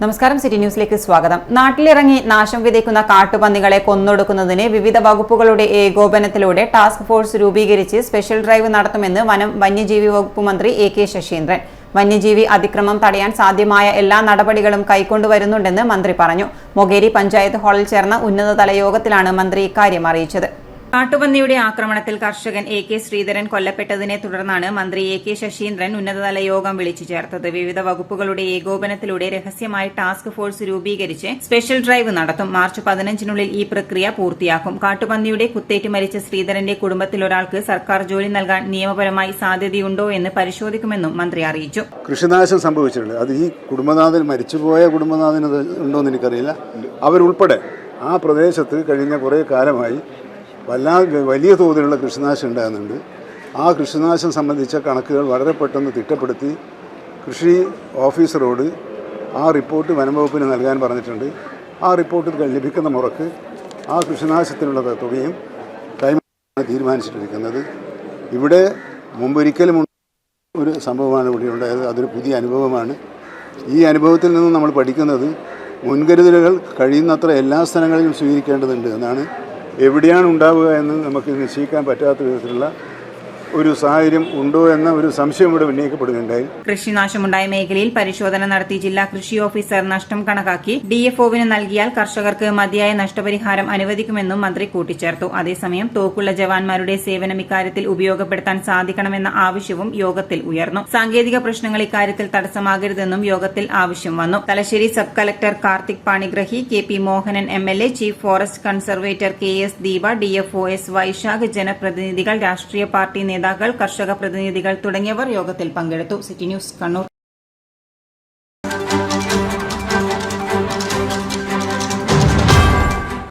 നമസ്കാരം, സിറ്റി ന്യൂസിലേക്ക് സ്വാഗതം. നാട്ടിലിറങ്ങി നാശം വിതയ്ക്കുന്ന കാട്ടുപന്നികളെ കൊന്നൊടുക്കുന്നതിന് വിവിധ വകുപ്പുകളുടെ ഏകോപനത്തിലൂടെ ടാസ്ക് ഫോഴ്സ് രൂപീകരിച്ച് സ്പെഷ്യൽ ഡ്രൈവ് നടത്തുമെന്ന് വന്യജീവി വകുപ്പ് മന്ത്രി എ.കെ. ശശീന്ദ്രൻ. വന്യജീവി അതിക്രമം തടയാൻ സാധ്യമായ എല്ലാ നടപടികളും കൈക്കൊണ്ടുവരുന്നുണ്ടെന്ന് മന്ത്രി പറഞ്ഞു. മൊകേരി പഞ്ചായത്ത് ഹാളിൽ ചേർന്ന ഉന്നതതല യോഗത്തിലാണ് മന്ത്രി ഇക്കാര്യം അറിയിച്ചത്. കാട്ടുപന്നിയുടെ ആക്രമണത്തിൽ കർഷകൻ എ.കെ. ശ്രീധരൻ കൊല്ലപ്പെട്ടതിനെ തുടർന്നാണ് മന്ത്രി എ.കെ. ശശീന്ദ്രൻ ഉന്നതതല യോഗം വിളിച്ചു ചേർത്തത്. വിവിധ വകുപ്പുകളുടെ ഏകോപനത്തിലൂടെ രഹസ്യമായി ടാസ്ക് ഫോഴ്സ് രൂപീകരിച്ച് സ്പെഷ്യൽ ഡ്രൈവ് നടത്തും. മാർച്ച് 15-നുള്ളിൽ ഈ പ്രക്രിയ പൂർത്തിയാക്കും. കാട്ടുപന്നിയുടെ കുത്തേറ്റ് മരിച്ച ശ്രീധരന്റെ കുടുംബത്തിലൊരാൾക്ക് സർക്കാർ ജോലി നൽകാൻ നിയമപരമായി സാധ്യതയുണ്ടോ എന്ന് പരിശോധിക്കുമെന്നും മന്ത്രി അറിയിച്ചു. കൃഷിനാശം സംഭവിച്ചിട്ടുണ്ട്. അത് ഈ കുടുംബനാഥൻ, മരിച്ചുപോയ കുടുംബനാഥന് ഉണ്ടോയെന്ന് എനിക്കറിയില്ല. അവരുൾപ്പെടെ ആ പ്രദേശത്ത് കഴിഞ്ഞ കുറേ കാലമായി വലിയ തോതിലുള്ള കൃഷിനാശം ഉണ്ടാകുന്നുണ്ട്. ആ കൃഷിനാശം സംബന്ധിച്ച കണക്കുകൾ വളരെ പെട്ടെന്ന് തിട്ടപ്പെടുത്തി കൃഷി ഓഫീസറോട് ആ റിപ്പോർട്ട് വനംവകുപ്പിന് നൽകാൻ പറഞ്ഞിട്ടുണ്ട്. ആ റിപ്പോർട്ട് ലഭിക്കുന്ന മുറക്ക് ആ കൃഷിനാശത്തിനുള്ള തുകയും കൈമാറാൻ തീരുമാനിച്ചിട്ടിരിക്കുന്നത്. ഇവിടെ മുമ്പൊരിക്കലും ഒരു സംഭവമാണ് ഇവിടെ ഉണ്ടായത്. അതൊരു പുതിയ അനുഭവമാണ്. ഈ അനുഭവത്തിൽ നിന്നും നമ്മൾ പഠിക്കുന്നത് മുൻകരുതലുകൾ കഴിയുന്നത്ര എല്ലാ സ്ഥലങ്ങളിലും സ്വീകരിക്കേണ്ടതുണ്ട് എന്നാണ്. എവിടെയാണ് ഉണ്ടാവുക എന്ന് നമുക്ക് നിശ്ചയിക്കാൻ പറ്റാത്ത വിധത്തിലുള്ള ഒരു സാഹചര്യം ഉണ്ടോ എന്ന ഒരു സംശയം ഇവിടെ ഉന്നയിക്കപ്പെടുന്നുണ്ടായി. കൃഷിനാശമുണ്ടായ മേഖലയിൽ പരിശോധന നടത്തി ജില്ലാ കൃഷി ഓഫീസർ നഷ്ടം കണക്കാക്കി ഡിഎഫ്ഒവിന് നൽകിയാൽ കർഷകർക്ക് മതിയായ നഷ്ടപരിഹാരം അനുവദിക്കുമെന്നും മന്ത്രി കൂട്ടിച്ചേർത്തു. അതേസമയം തോക്കുള്ള ജവാന്മാരുടെ സേവനം ഇക്കാര്യത്തിൽ ഉപയോഗപ്പെടുത്താൻ സാധിക്കണമെന്ന ആവശ്യവും യോഗത്തിൽ ഉയർന്നു. സാങ്കേതിക പ്രശ്നങ്ങൾ ഇക്കാര്യത്തിൽ തടസ്സമാകരുതെന്നും യോഗത്തിൽ ആവശ്യം വന്നു. Thalassery sub collector Karthik Panigrahi, K P. Mohanan MLA, chief forest conservator K S. Deepa, DFO S. Vaishakh, ജനപ്രതിനിധികൾ, രാഷ്ട്രീയ പാർട്ടി നേതാക്കൾ, കർഷക പ്രതിനിധികൾ തുടങ്ങിയവർ യോഗത്തിൽ പങ്കെടുത്തു. City news, Kannur.